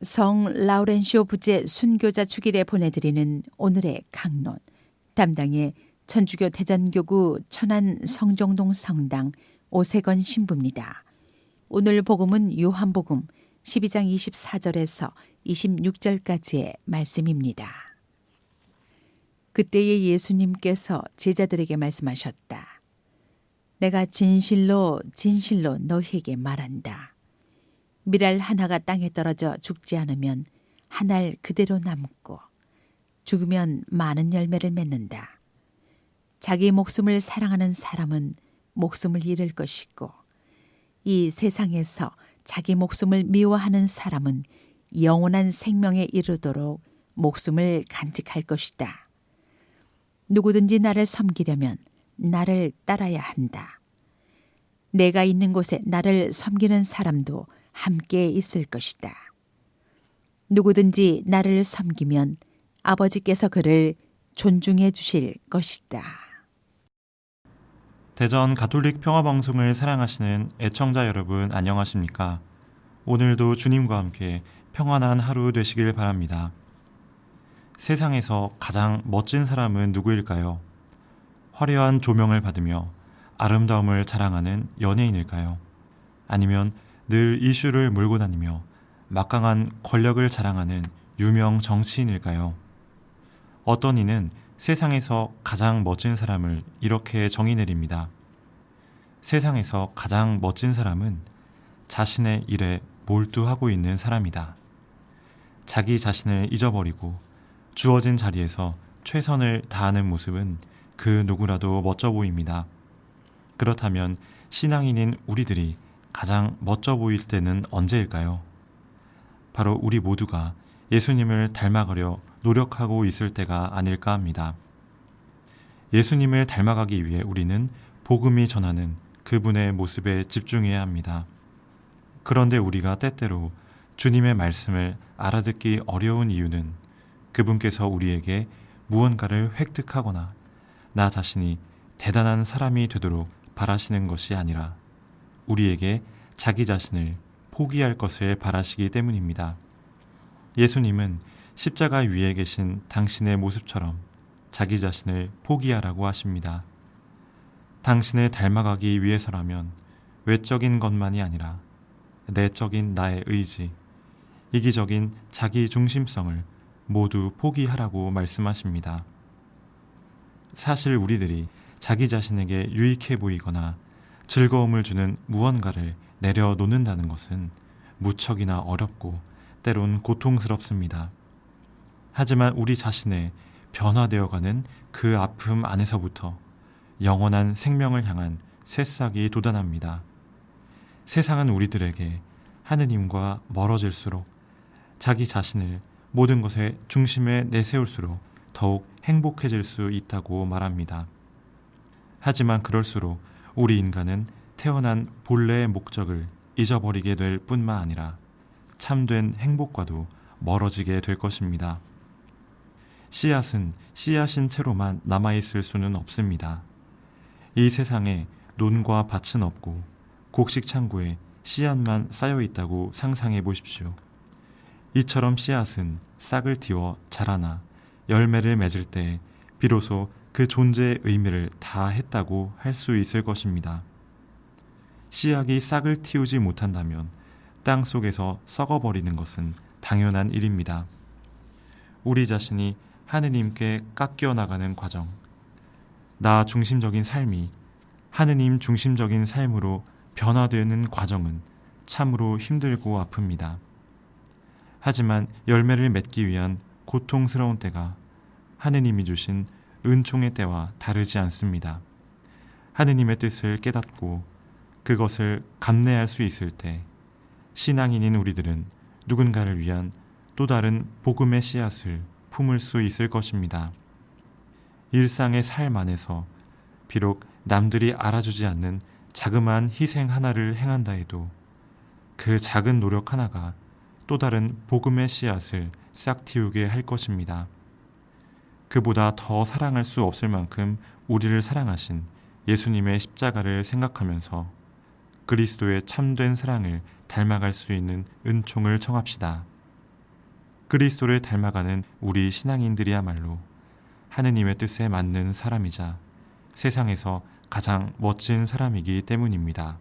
성 라우렌시오 부제 순교자 축일에 보내드리는 오늘의 강론, 담당의 천주교 대전교구 천안 성종동 성당 오세건 신부입니다. 오늘 복음은 요한복음 12장 24절에서 26절까지의 말씀입니다. 그때에 예수님께서 제자들에게 말씀하셨다. 내가 진실로 진실로 너희에게 말한다. 밀알 하나가 땅에 떨어져 죽지 않으면 한 알 그대로 남고 죽으면 많은 열매를 맺는다. 자기 목숨을 사랑하는 사람은 목숨을 잃을 것이고 이 세상에서 자기 목숨을 미워하는 사람은 영원한 생명에 이르도록 목숨을 간직할 것이다. 누구든지 나를 섬기려면 나를 따라야 한다. 내가 있는 곳에 나를 섬기는 사람도 함께 있을 것이다. 누구든지 나를 섬기면 아버지께서 그를 존중해 주실 것이다. 대전 가톨릭 평화방송을 사랑하시는 애청자 여러분 안녕하십니까? 오늘도 주님과 함께 평안한 하루 되시길 바랍니다. 세상에서 가장 멋진 사람은 누구일까요? 화려한 조명을 받으며 아름다움을 자랑하는 연예인일까요? 아니면 늘 이슈를 몰고 다니며 막강한 권력을 자랑하는 유명 정치인일까요? 어떤 이는 세상에서 가장 멋진 사람을 이렇게 정의 내립니다. 세상에서 가장 멋진 사람은 자신의 일에 몰두하고 있는 사람이다. 자기 자신을 잊어버리고 주어진 자리에서 최선을 다하는 모습은 그 누구라도 멋져 보입니다. 그렇다면 신앙인인 우리들이 가장 멋져 보일 때는 언제일까요? 바로 우리 모두가 예수님을 닮아가려 노력하고 있을 때가 아닐까 합니다. 예수님을 닮아가기 위해 우리는 복음이 전하는 그분의 모습에 집중해야 합니다. 그런데 우리가 때때로 주님의 말씀을 알아듣기 어려운 이유는 그분께서 우리에게 무언가를 획득하거나 나 자신이 대단한 사람이 되도록 바라시는 것이 아니라 우리에게 자기 자신을 포기할 것을 바라시기 때문입니다. 예수님은 십자가 위에 계신 당신의 모습처럼 자기 자신을 포기하라고 하십니다. 당신을 닮아가기 위해서라면 외적인 것만이 아니라 내적인 나의 의지, 이기적인 자기 중심성을 모두 포기하라고 말씀하십니다. 사실 우리들이 자기 자신에게 유익해 보이거나 즐거움을 주는 무언가를 내려놓는다는 것은 무척이나 어렵고 때론 고통스럽습니다. 하지만 우리 자신의 변화되어가는 그 아픔 안에서부터 영원한 생명을 향한 새싹이 돋아납니다. 세상은 우리들에게 하느님과 멀어질수록 자기 자신을 모든 것의 중심에 내세울수록 더욱 행복해질 수 있다고 말합니다. 하지만 그럴수록 우리 인간은 태어난 본래의 목적을 잊어버리게 될 뿐만 아니라 참된 행복과도 멀어지게 될 것입니다. 씨앗은 씨앗인 채로만 남아있을 수는 없습니다. 이 세상에 논과 밭은 없고 곡식 창고에 씨앗만 쌓여있다고 상상해 보십시오. 이처럼 씨앗은 싹을 틔워 자라나 열매를 맺을 때 비로소 그 존재의 의미를 다했다고 할 수 있을 것입니다. 씨앗이 싹을 틔우지 못한다면 땅 속에서 썩어버리는 것은 당연한 일입니다. 우리 자신이 하느님께 깎여 나가는 과정, 나 중심적인 삶이 하느님 중심적인 삶으로 변화되는 과정은 참으로 힘들고 아픕니다. 하지만 열매를 맺기 위한 고통스러운 때가 하느님이 주신 은총의 때와 다르지 않습니다. 하느님의 뜻을 깨닫고 그것을 감내할 수 있을 때 신앙인인 우리들은 누군가를 위한 또 다른 복음의 씨앗을 품을 수 있을 것입니다. 일상의 삶 안에서 비록 남들이 알아주지 않는 자그마한 희생 하나를 행한다 해도 그 작은 노력 하나가 또 다른 복음의 씨앗을 싹 틔우게 할 것입니다. 그보다 더 사랑할 수 없을 만큼 우리를 사랑하신 예수님의 십자가를 생각하면서 그리스도의 참된 사랑을 닮아갈 수 있는 은총을 청합시다. 그리스도를 닮아가는 우리 신앙인들이야말로 하느님의 뜻에 맞는 사람이자 세상에서 가장 멋진 사람이기 때문입니다.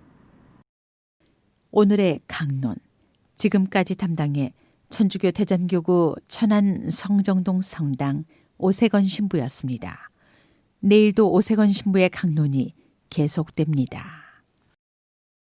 오늘의 강론, 지금까지 담당해 천주교 대전교구 천안 성정동 성당 오세건 신부였습니다. 내일도 오세건 신부의 강론이 계속됩니다.